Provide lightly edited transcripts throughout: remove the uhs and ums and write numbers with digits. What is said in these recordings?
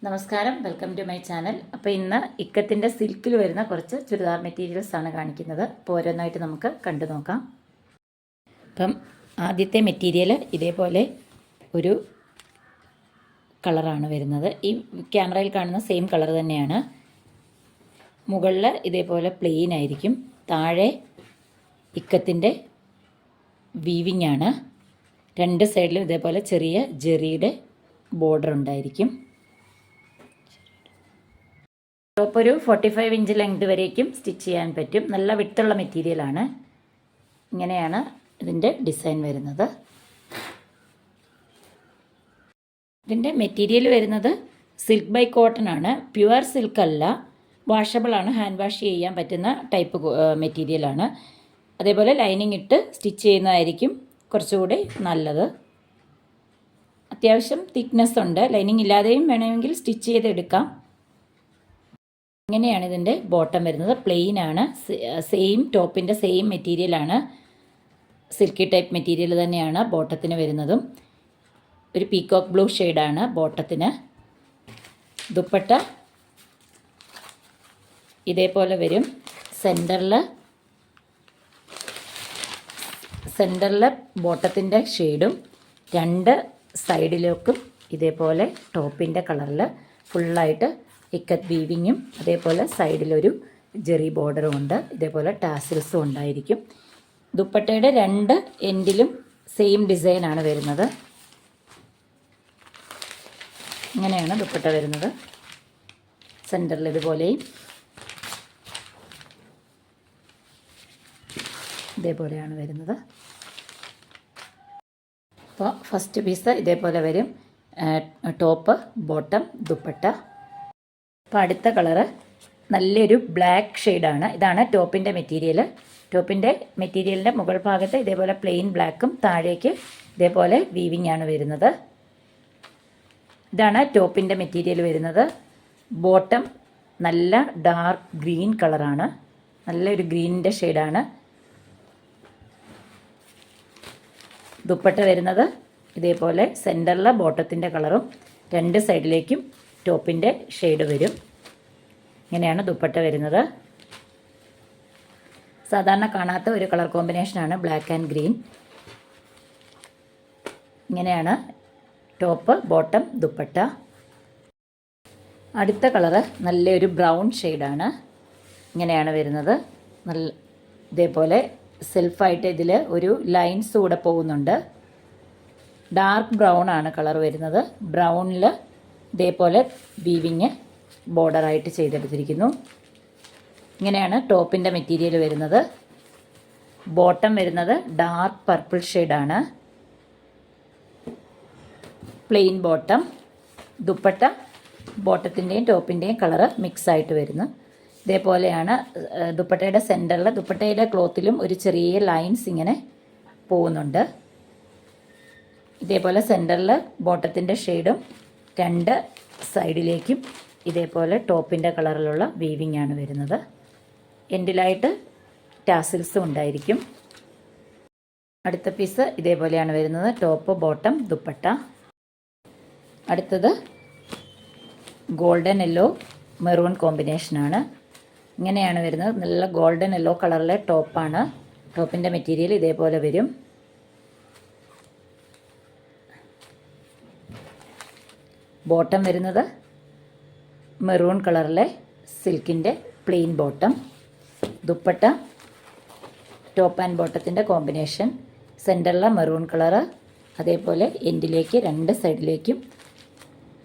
നമസ്കാരം, welcome to my channel. അപ്പോൾ ഇന്ന് ഇക്കത്തിൻ്റെ സിൽക്കിൽ വരുന്ന കുറച്ച് ചുരിദാർ മെറ്റീരിയൽസ് ആണ് കാണിക്കുന്നത്. അപ്പോൾ ഓരോന്നായിട്ട് നമുക്ക് കണ്ടു നോക്കാം. അപ്പം ആദ്യത്തെ മെറ്റീരിയൽ ഇതേപോലെ ഒരു കളറാണ് വരുന്നത്. ഈ ക്യാമറയിൽ കാണുന്ന സെയിം കളർ തന്നെയാണ്. മുകളിൽ ഇതേപോലെ പ്ലെയിൻ ആയിരിക്കും, താഴെ ഇക്കത്തിൻ്റെ വീവിങ് ആണ്. രണ്ട് സൈഡിലും ഇതേപോലെ ചെറിയ ജെറിയുടെ ബോർഡർ ഉണ്ടായിരിക്കും. ടോപ്പ് ഒരു 45 ഇഞ്ച് ലെങ്ത് വരേക്കും സ്റ്റിച്ച് ചെയ്യാൻ പറ്റും. നല്ല വിട്ടുള്ള മെറ്റീരിയലാണ്. ഇങ്ങനെയാണ് ഇതിൻ്റെ ഡിസൈൻ വരുന്നത്. ഇതിൻ്റെ മെറ്റീരിയൽ വരുന്നത് സിൽക്ക് ബൈ കോട്ടൺ ആണ്. പ്യുവർ സിൽക്ക് അല്ല, വാഷബിൾ ആണ്, ഹാൻഡ് വാഷ് ചെയ്യാൻ പറ്റുന്ന ടൈപ്പ് മെറ്റീരിയലാണ്. അതേപോലെ ലൈനിങ് ഇട്ട് സ്റ്റിച്ച് ചെയ്യുന്നതായിരിക്കും കുറച്ചുകൂടി നല്ലത്. അത്യാവശ്യം തിക്നെസ് ഉണ്ട്. ലൈനിങ് ഇല്ലാതെയും വേണമെങ്കിൽ സ്റ്റിച്ച് ചെയ്തെടുക്കാം. ഇങ്ങനെയാണ് ഇതിൻ്റെ ബോട്ടം വരുന്നത്. പ്ലെയിൻ ആണ്, സെയിം ടോപ്പിൻ്റെ സെയിം മെറ്റീരിയലാണ്, സിൽക്കി ടൈപ്പ് മെറ്റീരിയൽ തന്നെയാണ് ബോട്ടത്തിന് വരുന്നതും. ഒരു പീകോക്ക് ബ്ലൂ ഷെയ്ഡാണ് ബോട്ടത്തിന്. ദുപ്പട്ട ഇതേപോലെ വരും. സെൻറ്ററിൽ ബോട്ടത്തിൻ്റെ ഷെയ്ഡും രണ്ട് സൈഡിലേക്കും ഇതേപോലെ ടോപ്പിൻ്റെ കളറിൽ ഫുള്ളായിട്ട് ഇക്കത്ത് വീവിങ്ങും അതേപോലെ സൈഡിലൊരു ജെറി ബോർഡറും ഉണ്ട്. ഇതേപോലെ ടാസിൽസും ഉണ്ടായിരിക്കും. ദുപ്പട്ടയുടെ രണ്ട് എൻഡിലും സെയിം ഡിസൈനാണ് വരുന്നത്. ഇങ്ങനെയാണ് ദുപ്പട്ട വരുന്നത്. സെൻറ്ററിൽ ഇതുപോലെയും ഇതേപോലെയാണ് വരുന്നത്. അപ്പോൾ ഫസ്റ്റ് പീസ് ഇതേപോലെ വരും. Top, bottom, dupatta. അപ്പോൾ അടുത്ത കളറ് നല്ലൊരു ബ്ലാക്ക് ഷെയ്ഡാണ്. ഇതാണ് ടോപ്പിൻ്റെ മെറ്റീരിയൽ. ടോപ്പിൻ്റെ മെറ്റീരിയലിൻ്റെ മുകൾ ഭാഗത്ത് ഇതേപോലെ പ്ലെയിൻ ബ്ലാക്കും താഴേക്ക് ഇതേപോലെ വീവിങ് ആണ് വരുന്നത്. ഇതാണ് ടോപ്പിൻ്റെ മെറ്റീരിയൽ വരുന്നത്. ബോട്ടം നല്ല ഡാർക്ക് ഗ്രീൻ കളറാണ്, നല്ലൊരു ഗ്രീനിൻ്റെ ഷെയ്ഡാണ്. ദുപ്പട്ട വരുന്നത് ഇതേപോലെ സെൻറ്ററിലെ ബോട്ടത്തിൻ്റെ കളറും രണ്ട് സൈഡിലേക്കും ടോപ്പിൻ്റെ ഷെയ്ഡ് വരും. ഇങ്ങനെയാണ് ദുപ്പട്ട വരുന്നത്. സാധാരണ കാണാത്ത ഒരു കളർ കോമ്പിനേഷനാണ് ബ്ലാക്ക് ആൻഡ് ഗ്രീൻ. ഇങ്ങനെയാണ് ടോപ്പ്, ബോട്ടം, ദുപ്പട്ട. അടുത്ത കളറ് നല്ലൊരു ബ്രൗൺ ഷെയ്ഡാണ്. ഇങ്ങനെയാണ് വരുന്നത്. ഇതേപോലെ സെൽഫായിട്ട് ഇതിൽ ഒരു ലൈൻസ് കൂടെ പോകുന്നുണ്ട്. ഡാർക്ക് ബ്രൗൺ ആണ് കളർ വരുന്നത്. ബ്രൗണിൽ ഇതേപോലെ വീവിങ് ബോർഡറായിട്ട് ചെയ്തെടുത്തിരിക്കുന്നു. ഇങ്ങനെയാണ് ടോപ്പിൻ്റെ മെറ്റീരിയൽ വരുന്നത്. ബോട്ടം വരുന്നത് ഡാർക്ക് പർപ്പിൾ ഷെയ്ഡാണ്, പ്ലെയിൻ ബോട്ടം. ദുപ്പട്ട ബോട്ടത്തിൻ്റെയും ടോപ്പിൻ്റെയും കളറ് മിക്സായിട്ട് വരുന്നു. ഇതേപോലെയാണ് ദുപ്പട്ടയുടെ സെൻറ്ററിൽ, ദുപ്പട്ടയുടെ ക്ലോത്തിലും ഒരു ചെറിയ ലൈൻസ് ഇങ്ങനെ പോകുന്നുണ്ട്. ഇതേപോലെ സെൻറ്ററിൽ ബോട്ടത്തിൻ്റെ ഷെയ്ഡും രണ്ട് സൈഡിലേക്കും ഇതേപോലെ ടോപ്പിൻ്റെ കളറിലുള്ള വീവിങ് ആണ് വരുന്നത്. എൻഡിലായിട്ട് ടാസിൽസും ഉണ്ടായിരിക്കും. അടുത്ത പീസ് ഇതേപോലെയാണ് വരുന്നത്. Top, bottom, dupatta. അടുത്തത് ഗോൾഡൻ യെല്ലോ മെറൂൺ കോമ്പിനേഷനാണ്. ഇങ്ങനെയാണ് വരുന്നത്. നല്ല ഗോൾഡൻ യെല്ലോ കളറിലെ ടോപ്പാണ്. ടോപ്പിൻ്റെ മെറ്റീരിയൽ ഇതേപോലെ വരും. ബോട്ടം വരുന്നത് മെറൂൺ കളറിലെ സിൽക്കിൻ്റെ plain bottom. Dupatta top and ബോട്ടത്തിൻ്റെ കോമ്പിനേഷൻ. സെൻറ്ററിലെ മെറൂൺ കളറ്, അതേപോലെ എൻഡിലേക്ക് രണ്ട് സൈഡിലേക്കും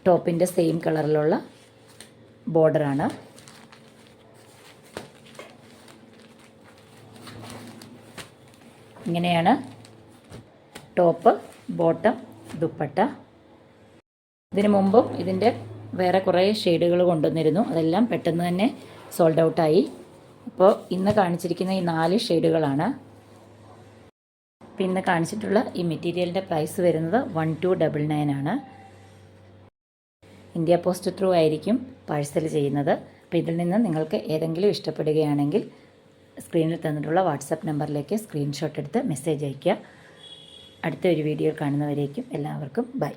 ടോപ്പിൻ്റെ സെയിം കളറിലുള്ള ബോർഡറാണ്. ഇങ്ങനെയാണ് ടോപ്പ്, ബോട്ടം, ദുപ്പട്ട. ഇതിനു മുമ്പും ഇതിൻ്റെ വേറെ കുറേ ഷെയ്ഡുകൾ കൊണ്ടുവന്നിരുന്നു. അതെല്ലാം പെട്ടെന്ന് തന്നെ സോൾഡ് ഔട്ടായി. അപ്പോൾ ഇന്ന് കാണിച്ചിരിക്കുന്ന ഈ 4 ഷെയ്ഡുകളാണ്. അപ്പോൾ ഇന്ന് കാണിച്ചിട്ടുള്ള ഈ മെറ്റീരിയലിൻ്റെ പ്രൈസ് വരുന്നത് 1299 ആണ്. ഇന്ത്യ പോസ്റ്റ് ത്രൂ ആയിരിക്കും പാഴ്സൽ ചെയ്യുന്നത്. അപ്പോൾ ഇതിൽ നിന്ന് നിങ്ങൾക്ക് ഏതെങ്കിലും ഇഷ്ടപ്പെടുകയാണെങ്കിൽ സ്ക്രീനിൽ തന്നിട്ടുള്ള വാട്സപ്പ് നമ്പറിലേക്ക് സ്ക്രീൻഷോട്ട് എടുത്ത് മെസ്സേജ് അയയ്ക്കുക. അടുത്ത ഒരു വീഡിയോ കാണുന്നവരേക്കും എല്ലാവർക്കും ബൈ.